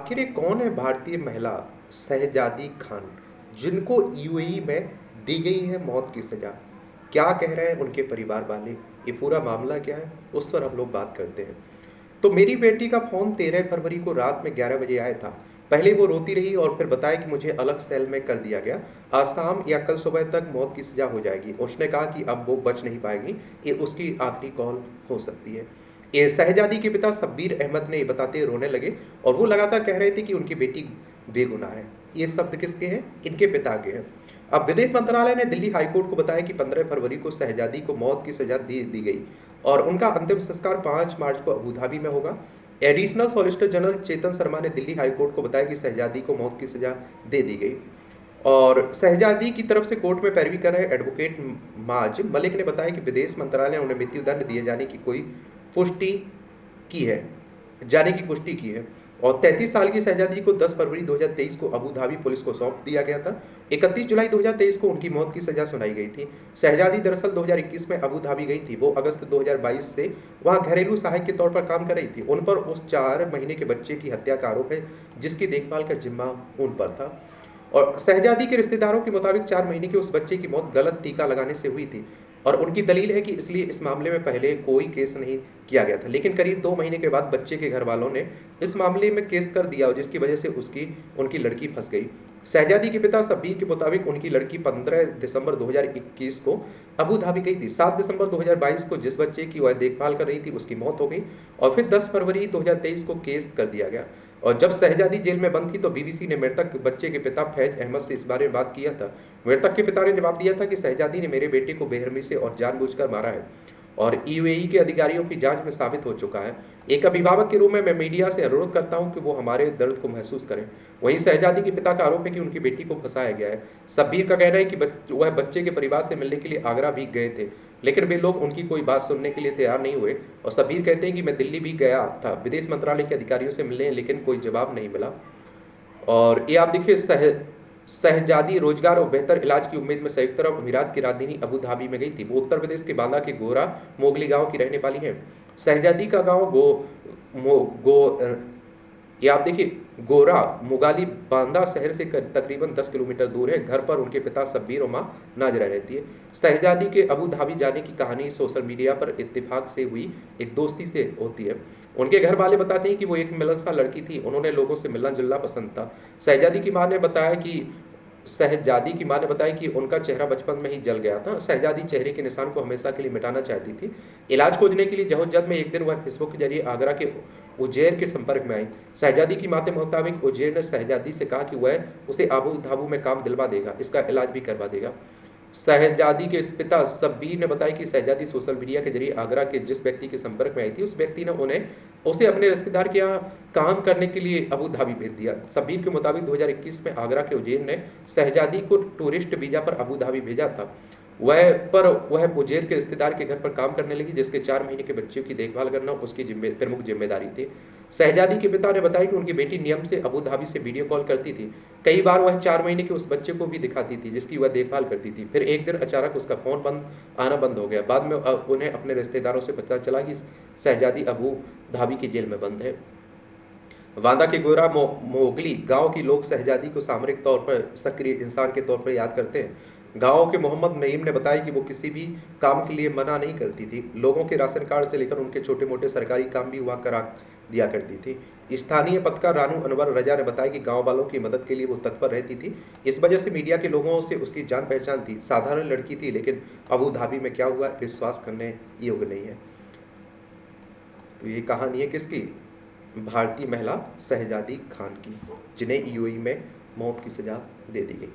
आखिर ये कौन है भारतीय महिला शहजादी खान जिनको यूएई में दी गई है मौत की सजा। क्या कह रहे हैं उनके परिवार वाले, ये पूरा मामला क्या है, उस पर हम लोग बात करते हैं। तो मेरी बेटी का फोन 13 फरवरी को रात में 11 बजे आया था। पहले वो रोती रही और फिर बताया कि मुझे अलग सेल में कर दिया गया, आज शाम या कल सुबह तक मौत की सजा हो जाएगी। उसने कहा कि अब वो बच नहीं पाएगी, ये उसकी आखिरी कॉल हो सकती है। ये शहजादी के पिता शब्बीर अहमद ने ये बताते रोने लगे और वो लगातार कह रहे थे कि उनकी बेटी बेगुनाह है। ये शब्द किसके हैं? इनके पिता के हैं। अब विदेश मंत्रालय ने दिल्ली हाईकोर्ट को बताया कि 15 फरवरी को शहजादी को मौत की सजा दे दी गई और उनका अंतिम संस्कार 5 मार्च को अबू धाबी में होगा। Additional solicitor general Chetan Sharma ने दिल्ली हाईकोर्ट को बताया कि शहजादी को मौत की सजा दे दी गई। और शहजादी की तरफ से कोर्ट में पैरवी कर रहे एडवोकेट माज मलिक ने बताया कि विदेश मंत्रालय ने उन्हें मृत्युदंड दिए जाने की पुष्टि की है जाने की पुष्टि की है। और 33 साल की शहजादी को 10 फरवरी 2023 को अबू धाबी पुलिस को सौंप दिया गया था। 31 जुलाई 2023 को उनकी मौत की सजा सुनाई गई थी। शहजादी दरअसल 2021 में अबू धाबी गई थी। वो अगस्त 2022 से वहां घरेलू सहायक के तौर पर काम कर रही थी। उन पर उस 4 महीने के बच्चे की हत्या का आरोप है जिसकी देखभाल का जिम्मा उन पर था। और शहजादी के रिश्तेदारों के मुताबिक 4 महीने के उस बच्चे की मौत गलत टीका लगाने से हुई थी और उनकी दलील है कि इसलिए इस मामले में पहले कोई केस नहीं किया गया था। लेकिन करीब 2 महीने के बाद बच्चे के घर वालों ने इस मामले में केस कर दिया जिसकी वजह से उनकी लड़की फंस गई। शहजादी के पिता शब्बीर के मुताबिक उनकी लड़की 15 दिसंबर 2021 को अबू धाबी गई थी। 7 दिसंबर 2022 को जिस बच्चे की वह देखभाल कर रही थी उसकी मौत हो गई और फिर 10 फरवरी 2023 को केस कर दिया गया। और जब शहजादी जेल में बंद थी तो बीबीसी ने मृतक बच्चे के पिता फैज अहमद से इस बारे में बात किया था। मृतक के पिता ने जवाब दिया था कि शहजादी ने मेरे बेटे को बेरहमी से और जानबूझकर मारा है और यूएई के अधिकारियों की जांच में साबित हो चुका है। एक अभिभावक के रूप में मैं मीडिया से अनुरोध करता हूं कि वो हमारे दर्द को महसूस करें। वहीं शहजादी के पिता का आरोप है कि उनकी बेटी को फंसाया गया है। शब्बीर का कहना है कि वह बच्चे के परिवार से मिलने के लिए आगरा भी गए थे लेकिन वे लोग उनकी कोई बात सुनने के लिए तैयार नहीं हुए। और शब्बीर कहते हैं कि मैं दिल्ली भी गया था विदेश मंत्रालय के अधिकारियों से मिलने, लेकिन कोई जवाब नहीं मिला। और ये आप देखिए शहजादी रोजगार और बेहतर इलाज की उम्मीद में संयुक्त अरब अमीरात की राजधानी अबू धाबी में गई थी। वो उत्तर प्रदेश के बांदा के गोरा मोगली गांव की रहने वाली है। शहजादी का गांव गो मो, गो ये आप देखिए गोरा मुगाली बांदा शहर से तकरीबन 10 किलोमीटर दूर है। घर पर उनके पिता शब्बीर और मां नाजरा रहती है। शहजादी के अबू धाबी जाने की कहानी सोशल मीडिया पर इत्तेफाक से हुई एक दोस्ती से होती है। उनके घर वाले बताते हैं कि वो एक मिलनसार लड़की थी, उन्होंने लोगों से मिलना जुलना पसंद था। शहजादी की मां ने बताया कि उनका चेहरा बचपन में ही जल गया था। शहजादी चेहरे के निशान को हमेशा के लिए मिटाना चाहती थी। इलाज खोजने के लिए जद्दोजहद में एक दिन वह फेसबुक के जरिए आगरा के उज्जैर के संपर्क में आई। शहजादी की मां के मुताबिक उज्जैर ने शहजादी से कहा कि वह उसे आबू धाबू में काम दिलवा देगा, इसका इलाज भी करवा देगा। शहजादी के पिता शब्बीर ने बताया कि शहजादी सोशल मीडिया के जरिए आगरा के जिस व्यक्ति के संपर्क में आई थी उस व्यक्ति ने उसे अपने रिश्तेदार के यहाँ काम करने के लिए अबू धाबी भेज दिया। शब्बीर के मुताबिक 2021 में आगरा के उज्जैन ने शहजादी को टूरिस्ट वीजा पर अबू धाबी भेजा था। वह उज्जैन के रिश्तेदार के घर पर काम करने लगी जिसके 4 महीने के बच्चे की देखभाल करना उसकी प्रमुख जिम्मेदारी थी। शहजादी के पिता ने बताया कि उनकी बेटी नियम से अबू धाबी से वीडियो कॉल करती थी। कई बार वह 4 महीने के उस बच्चे को भी दिखाती थी जिसकी वह देखभाल करती थी। फिर एक दिन अचानक उसका फोन आना बंद हो गया। बाद में उन्हें अपने रिश्तेदारों से पता चला कि शहजादी अबू धाबी की जेल में बंद है। वांदा के गोरा मोगली गांव की लोग शहजादी को सामरिक तौर पर सक्रिय इंसान के तौर पर याद करते हैं। गांव के मोहम्मद नईम ने बताया कि वो किसी भी काम के लिए मना नहीं करती थी। लोगों के राशन कार्ड से लेकर उनके छोटे मोटे सरकारी काम भी हुआ करा दिया करती थी। स्थानीय पत्रकार रानू अनवर रजा ने बताया कि गांव वालों की मदद के लिए वो तत्पर रहती थी। इस वजह से मीडिया के लोगों से उसकी जान पहचान थी। साधारण लड़की थी लेकिन अबू धाबी में क्या हुआ विश्वास करने योग्य नहीं है। तो ये कहानी है किसकी? भारतीय महिला शहजादी खान की, जिन्हें यूएई में मौत की सजा दे दी गई।